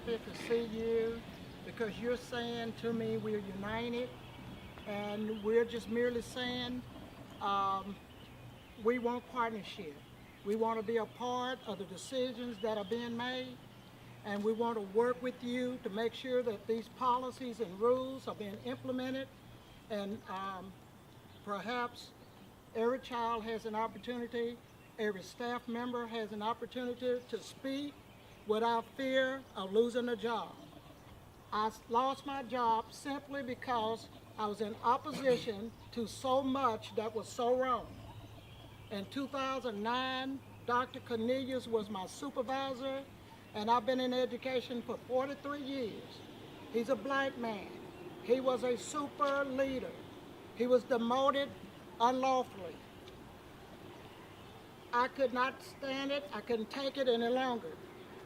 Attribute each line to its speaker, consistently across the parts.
Speaker 1: happy to see you because you're saying to me we're united, and we're just merely saying we want partnership. We want to be a part of the decisions that are being made, and we want to work with you to make sure that these policies and rules are being implemented, and perhaps every child has an opportunity, every staff member has an opportunity to speak without fear of losing a job. I lost my job simply because I was in opposition to so much that was so wrong. In 2009, Dr. Cornelius was my supervisor, and I've been in education for 43 years. He's a black man. He was a super leader. He was demoted unlawfully. I could not stand it. I couldn't take it any longer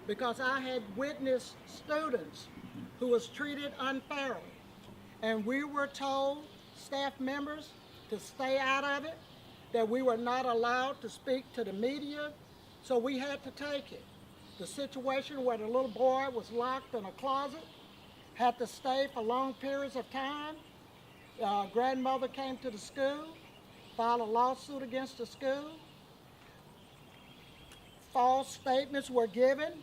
Speaker 1: because I had witnessed students who was treated unfairly. And we were told, staff members, to stay out of it, that we were not allowed to speak to the media, so we had to take it. The situation where the little boy was locked in a closet, had to stay for long periods of time. Grandmother came to the school, filed a lawsuit against the school. False statements were given.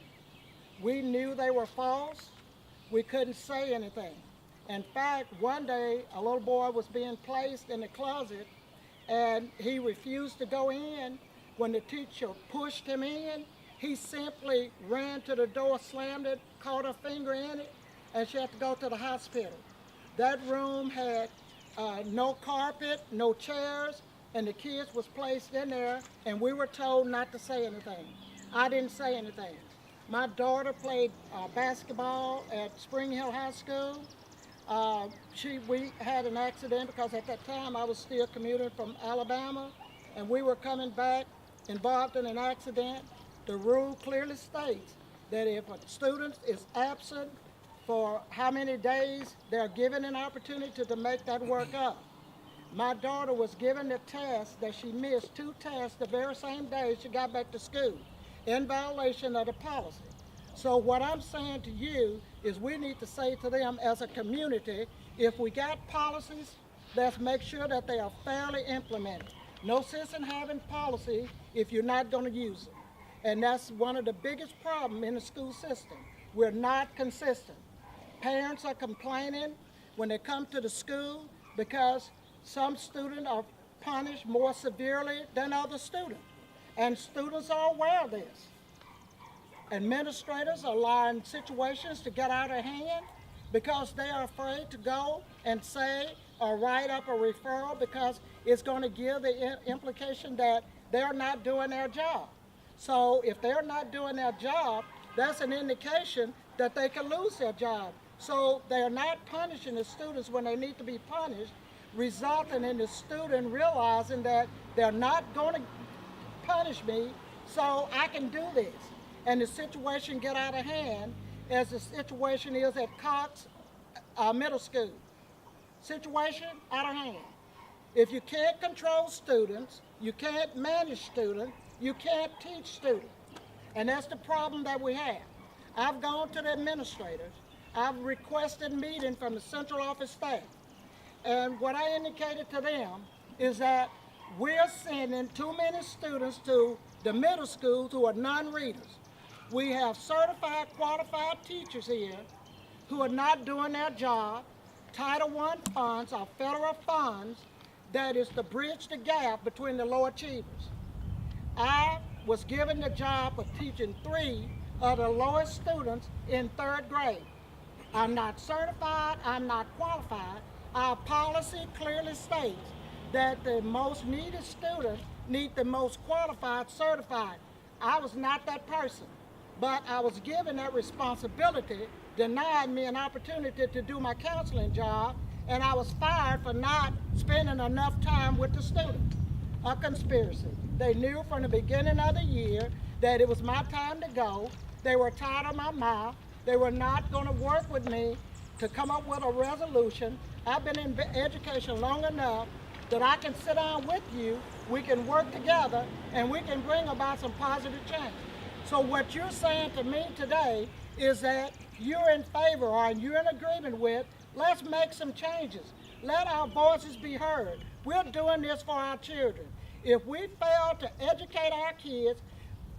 Speaker 1: We knew they were false. We couldn't say anything. In fact, one day a little boy was being placed in the closet and he refused to go in. When the teacher pushed him in, he simply ran to the door, slammed it, caught her finger in it, and she had to go to the hospital. That room had no carpet, no chairs, and the kids was placed in there, and we were told not to say anything. I didn't say anything. My daughter played basketball at Spring Hill High School. We had an accident because at that time I was still commuting from Alabama, and we were coming back involved in an accident. The rule clearly states that if a student is absent for how many days, they're given an opportunity to make that work up. My daughter was given the test that she missed 2 tests the very same day she got back to school in violation of the policy. So what I'm saying to you is we need to say to them as a community, if we got policies, let's make sure that they are fairly implemented. No sense in having policy if you're not going to use it. And that's one of the biggest problems in the school system. We're not consistent. Parents are complaining when they come to the school because some students are punished more severely than other students. And students are aware of this. Administrators are allowing situations to get out of hand because they are afraid to go and say or write up a referral because it's going to give the implication that they're not doing their job. So if they're not doing their job, that's an indication that they can lose their job. So they're not punishing the students when they need to be punished, resulting in the student realizing that they're not going to punish me, so I can do this. And the situation get out of hand as the situation is at Cox Middle School. Situation out of hand. If you can't control students, you can't manage students, you can't teach students. And that's the problem that we have. I've gone to the administrators. I've requested a meeting from the central office staff. And what I indicated to them is that we're sending too many students to the middle schools who are non-readers. We have certified, qualified teachers here who are not doing their job. Title I funds are federal funds that is to bridge the gap between the low achievers. I was given the job of teaching 3 of the lowest students in 3rd grade. I'm not certified, I'm not qualified. Our policy clearly states that the most needed students need the most qualified certified. I was not that person, but I was given that responsibility, denied me an opportunity to do my counseling job, and I was fired for not spending enough time with the students. A conspiracy. They knew from the beginning of the year that it was my time to go. They were tired of my mouth. They were not going to work with me to come up with a resolution. I've been in education long enough that I can sit down with you, we can work together, and we can bring about some positive change. So what you're saying to me today is that you're in favor or you're in agreement with, let's make some changes. Let our voices be heard. We're doing this for our children. If we fail to educate our kids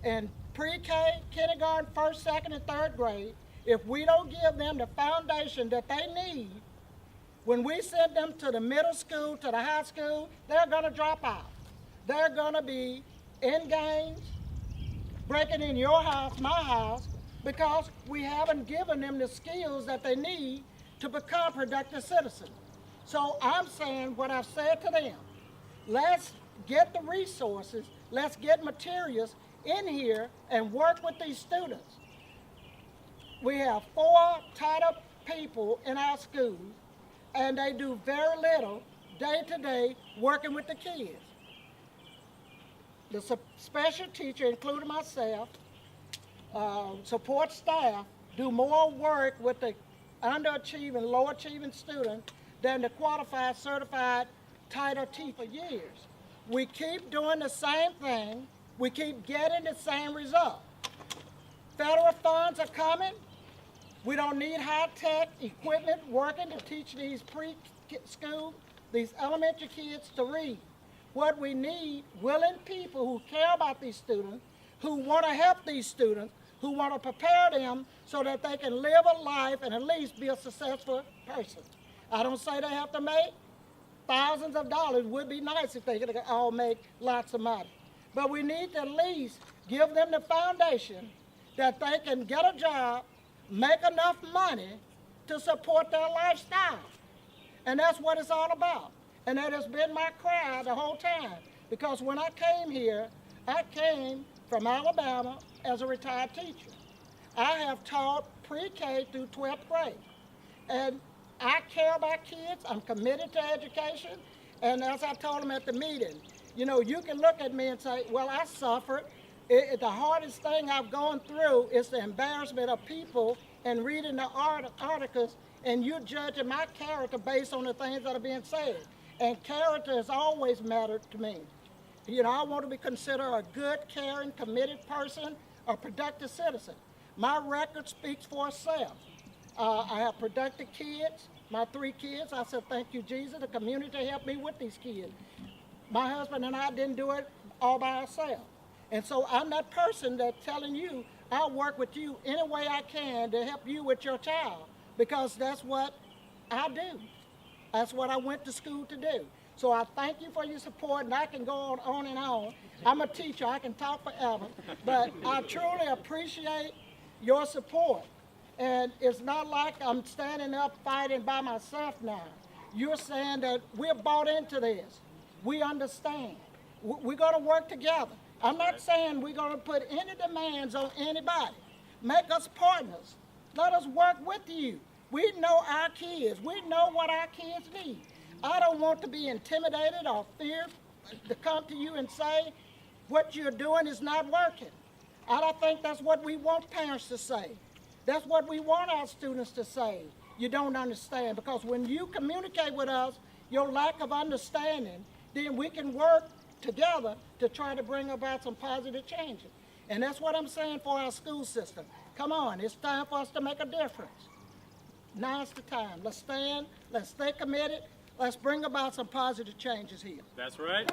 Speaker 1: in pre-K, kindergarten, first, second, and third grade, if we don't give them the foundation that they need, when we send them to the middle school, to the high school, they're going to drop out. They're going to be in gangs, breaking in your house, my house, because we haven't given them the skills that they need to become productive citizens. So I'm saying what I've said to them. Let's get the resources, let's get materials in here and work with these students. We have 4 tied-up people in our schools, and they do very little day to day working with the kids. The special teacher, including myself, support staff, do more work with the underachieving, low-achieving students than the qualified, certified title teacher for years. We keep doing the same thing. We keep getting the same result. Federal funds are coming. We don't need high-tech equipment working to teach these preschool, these elementary kids to read. What we need, willing people who care about these students, who want to help these students, who want to prepare them so that they can live a life and at least be a successful person. I don't say they have to make thousands of dollars. It would be nice if they could all make lots of money. But we need to at least give them the foundation that they can get a job, make enough money to support their lifestyle. And that's what it's all about. And that has been my cry the whole time. Because when I came here, I came from Alabama as a retired teacher. I have taught pre-K through 12th grade. And I care about kids. I'm committed to education. And as I told them at the meeting, you know, you can look at me and say, well, I suffered. The hardest thing I've gone through is the embarrassment of people and reading the articles, and you're judging my character based on the things that are being said. And character has always mattered to me. You know, I want to be considered a good, caring, committed person, a productive citizen. My record speaks for itself. I have productive kids, my 3 kids. I said, thank you, Jesus. The community helped me with these kids. My husband and I didn't do it all by ourselves. And so I'm that person that's telling you, I'll work with you any way I can to help you with your child, because that's what I do. That's what I went to school to do. So I thank you for your support, and I can go on and on. I'm a teacher. I can talk forever. But I truly appreciate your support. And it's not like I'm standing up fighting by myself now. You're saying that we're bought into this. We understand. We're going to work together. I'm not saying we're going to put any demands on anybody. Make us partners. Let us work with you. We know our kids. We know what our kids need. I don't want to be intimidated or feared to come to you and say what you're doing is not working. I don't think that's what we want parents to say. That's what we want our students to say. You don't understand, because when you communicate with us your lack of understanding, then we can work together to try to bring about some positive changes. And that's what I'm saying for our school system. Come on, it's time for us to make a difference. Now's the time. Let's stand, let's stay committed, let's bring about some positive changes here.
Speaker 2: That's right.